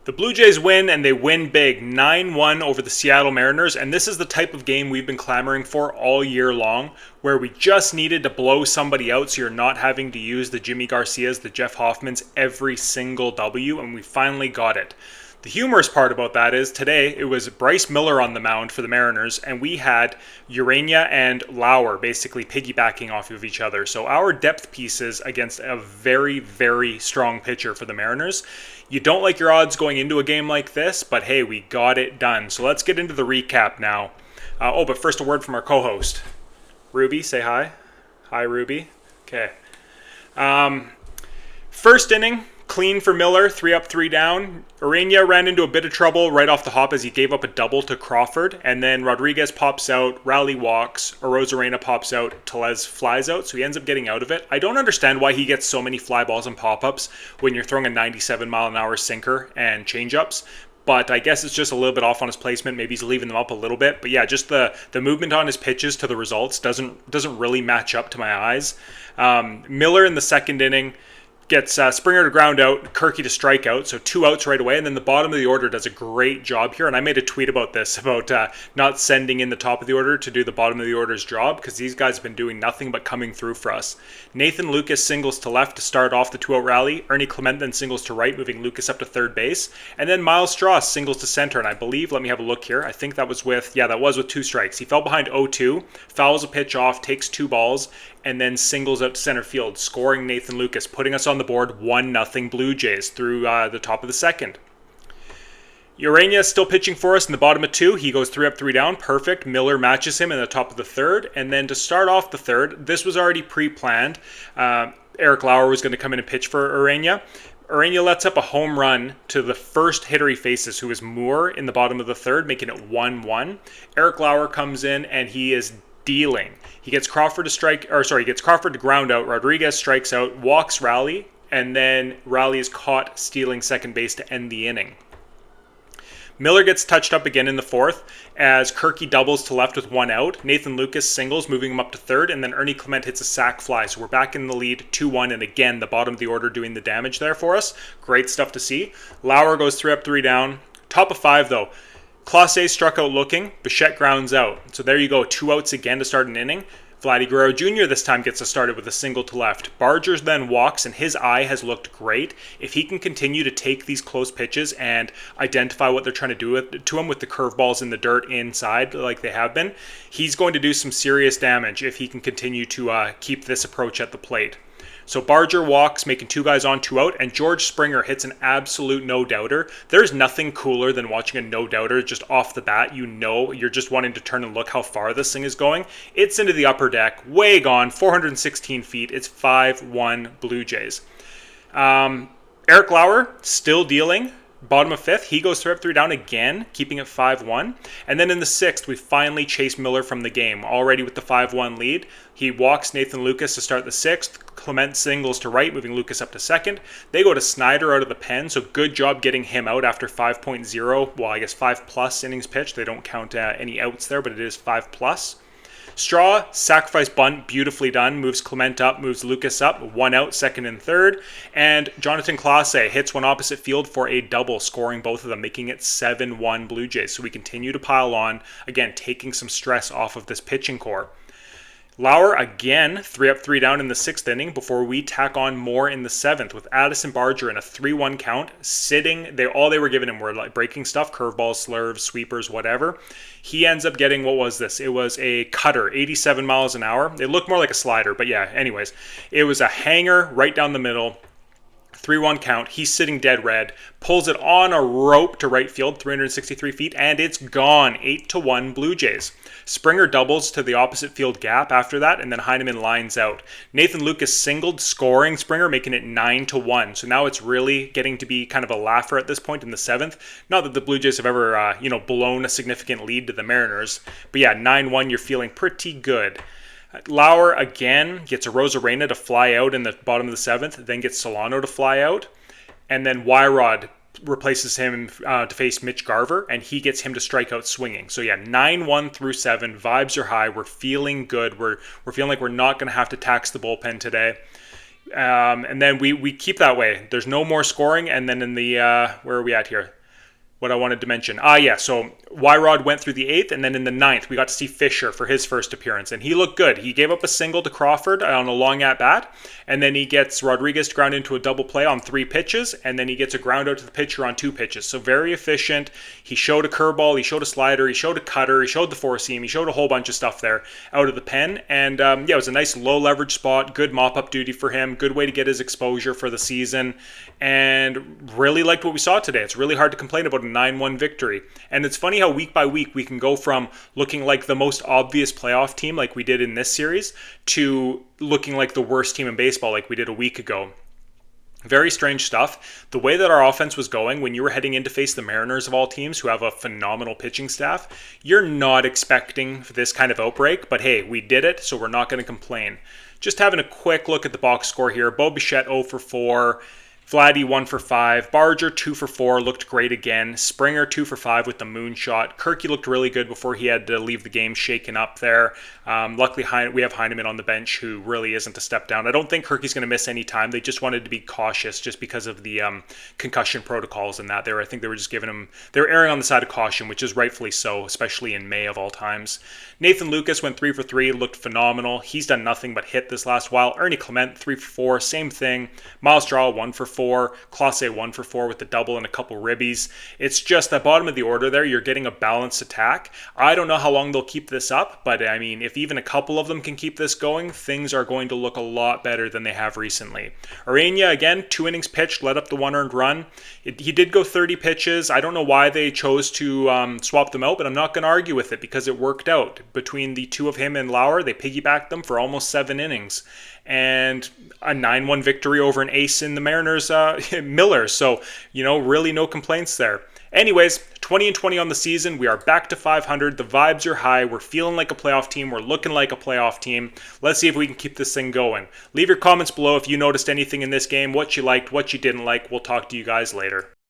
The Blue Jays win, and they win big, 9-1 over the Seattle Mariners, and this is the type of game we've been clamoring for all year long, where we just needed to blow somebody out so you're not having to use the Jimmy Garcias, the Jeff Hoffmans every single W, and we finally got it. The humorous part about that is today it was Bryce Miller on the mound for the Mariners, and we had Urania and Lauer basically piggybacking off of each other. So our depth pieces against a very, very strong pitcher for the Mariners. You don't like your odds going into a game like this, but hey, we got it done. So let's get into the recap now. But first a word from our co-host. Ruby, say hi. Hi, Ruby. Okay. First inning, clean for Miller, 3 up, 3 down. Urania ran into a bit of trouble right off the hop as he gave up a double to Crawford. And then Rodriguez pops out, Rowley walks, Arozarena pops out, Tellez flies out, so he ends up getting out of it. I don't understand why he gets so many fly balls and pop-ups when you're throwing a 97-mile-an-hour sinker and change-ups. But I guess it's just a little bit off on his placement. Maybe he's leaving them up a little bit. But yeah, just the movement on his pitches to the results doesn't really match up to my eyes. Miller in the second inning gets Springer to ground out, Kirky to strike out, so 2 outs right away, and then the bottom of the order does a great job here, and I made a tweet about this, about not sending in the top of the order to do the bottom of the order's job, because these guys have been doing nothing but coming through for us. Nathan Lucas singles to left to start off the 2-out rally, Ernie Clement then singles to right, moving Lucas up to third base, and then Miles Strauss singles to center, and I believe, let me have a look here, I think that was with 2 strikes. He fell behind 0-2, fouls a pitch off, takes 2 balls, and then singles out to center field, scoring Nathan Lucas, putting us on the board 1-0 Blue Jays through the top of the second. Urania is still pitching for us in the bottom of 2. He goes 3 up, 3 down. Perfect. Miller matches him in the top of the third. And then to start off the third, this was already pre-planned. Eric Lauer was going to come in and pitch for Urania. Urania lets up a home run to the first hitter he faces, who is Moore, in the bottom of the third, making it 1-1. Eric Lauer comes in and he is dealing. He gets Crawford to ground out. Rodriguez strikes out, walks Rowley, and then Rowley is caught stealing second base to end the inning. Miller gets touched up again in the fourth as Kirky doubles to left with 1 out. Nathan Lucas singles, moving him up to third, and then Ernie Clement hits a sac fly. So we're back in the lead 2-1, and again, the bottom of the order doing the damage there for us. Great stuff to see. Lauer goes 3 up, 3 down. Top of 5, though. Clase struck out looking. Bichette grounds out. So there you go, 2 outs again to start an inning. Vladdy Guerrero Jr. this time gets us started with a single to left. Bargers then walks, and his eye has looked great. If he can continue to take these close pitches and identify what they're trying to do to him with the curveballs in the dirt inside like they have been, he's going to do some serious damage if he can continue to keep this approach at the plate. So Barger walks, making 2 guys on, 2 out, and George Springer hits an absolute no-doubter. There's nothing cooler than watching a no-doubter just off the bat. You know, you're just wanting to turn and look how far this thing is going. It's into the upper deck, way gone, 416 feet. It's 5-1 Blue Jays. Eric Lauer still dealing. Bottom of 5th, he goes 3 up, 3 down again, keeping it 5-1. And then in the 6th, we finally chase Miller from the game, already with the 5-1 lead. He walks Nathan Lucas to start the 6th. Clement singles to right, moving Lucas up to second. They go to Snyder out of the pen, so good job getting him out after 5.0, well, I guess 5+ innings pitched. They don't count any outs there, but it is 5+. Straw, sacrifice bunt, beautifully done, moves Clement up, moves Lucas up, 1 out, second and third, and Jonathan Clase hits one opposite field for a double, scoring both of them, making it 7-1 Blue Jays. So we continue to pile on, again, taking some stress off of this pitching core. Lauer again, 3 up, 3 down in the 6th inning before we tack on more in the 7th with Addison Barger in a 3-1 count, sitting. All they were giving him were like breaking stuff, curveballs, slurves, sweepers, whatever. He ends up getting, what was this? It was a cutter, 87 miles an hour. It looked more like a slider, but yeah, anyways. It was a hanger right down the middle. 3-1 count. He's sitting dead red. Pulls it on a rope to right field, 363 feet, and it's gone. 8-1 Blue Jays. Springer doubles to the opposite field gap after that, and then Heineman lines out. Nathan Lucas singled, scoring Springer, making it 9-1. So now it's really getting to be kind of a laugher at this point in the 7th. Not that the Blue Jays have ever, blown a significant lead to the Mariners, but yeah, 9-1, you're feeling pretty good. Lauer again gets Arozarena to fly out in the bottom of the 7th, then gets Solano to fly out, and then Wyrod replaces him to face Mitch Garver, and he gets him to strike out swinging. So yeah, 9-1 through 7, vibes are high, we're feeling good, we're feeling like we're not going to have to tax the bullpen today. And then we keep that way. There's no more scoring, and then in the, where are we at here? what I wanted to mention. Yeah, so Wyrod went through the 8th, and then in the 9th, we got to see Fisher for his first appearance, and he looked good. He gave up a single to Crawford on a long at bat, and then he gets Rodriguez to ground into a double play on 3 pitches, and then he gets a ground out to the pitcher on 2 pitches. So very efficient. He showed a curveball, he showed a slider, he showed a cutter, he showed the 4-seam, he showed a whole bunch of stuff there out of the pen, and yeah, it was a nice low leverage spot, good mop-up duty for him, good way to get his exposure for the season, and really liked what we saw today. It's really hard to complain about a 9-1 victory. And it's funny how week by week we can go from looking like the most obvious playoff team like we did in this series to looking like the worst team in baseball like we did a week ago. Very strange stuff. The way that our offense was going when you were heading in to face the Mariners of all teams, who have a phenomenal pitching staff, you're not expecting this kind of outbreak, but hey, we did it, so we're not going to complain. Just having a quick look at the box score here. Bo Bichette 0 for 4. Vladdy 1 for 5. Barger 2 for 4, looked great again. Springer 2 for 5 with the moonshot. Kirky looked really good before he had to leave the game shaken up there. Luckily, we have Heineman on the bench, who really isn't a step down. I don't think Kirky's going to miss any time. They just wanted to be cautious just because of the concussion protocols and that. I think they were just giving him, they were erring on the side of caution, which is rightfully so, especially in May of all times. Nathan Lucas went 3 for 3, looked phenomenal. He's done nothing but hit this last while. Ernie Clement 3 for 4, same thing. Miles Straw 1 for 4. Clase 1 for 4 with the double and a couple ribbies. It's just at bottom of the order there, you're getting a balanced attack. I don't know how long they'll keep this up, but I mean, if even a couple of them can keep this going, things are going to look a lot better than they have recently. Urania, again, 2 innings pitched, let up the 1 earned run. He did go 30 pitches. I don't know why they chose to swap them out, but I'm not going to argue with it because it worked out. Between the two of him and Lauer, they piggybacked them for almost 7 innings. And a 9-1 victory over an ace in the Mariners, Miller. So, really no complaints there. Anyways, 20-20 on the season. We are back to 500. The vibes are high. We're feeling like a playoff team. We're looking like a playoff team. Let's see if we can keep this thing going. Leave your comments below if you noticed anything in this game, what you liked, what you didn't like. We'll talk to you guys later.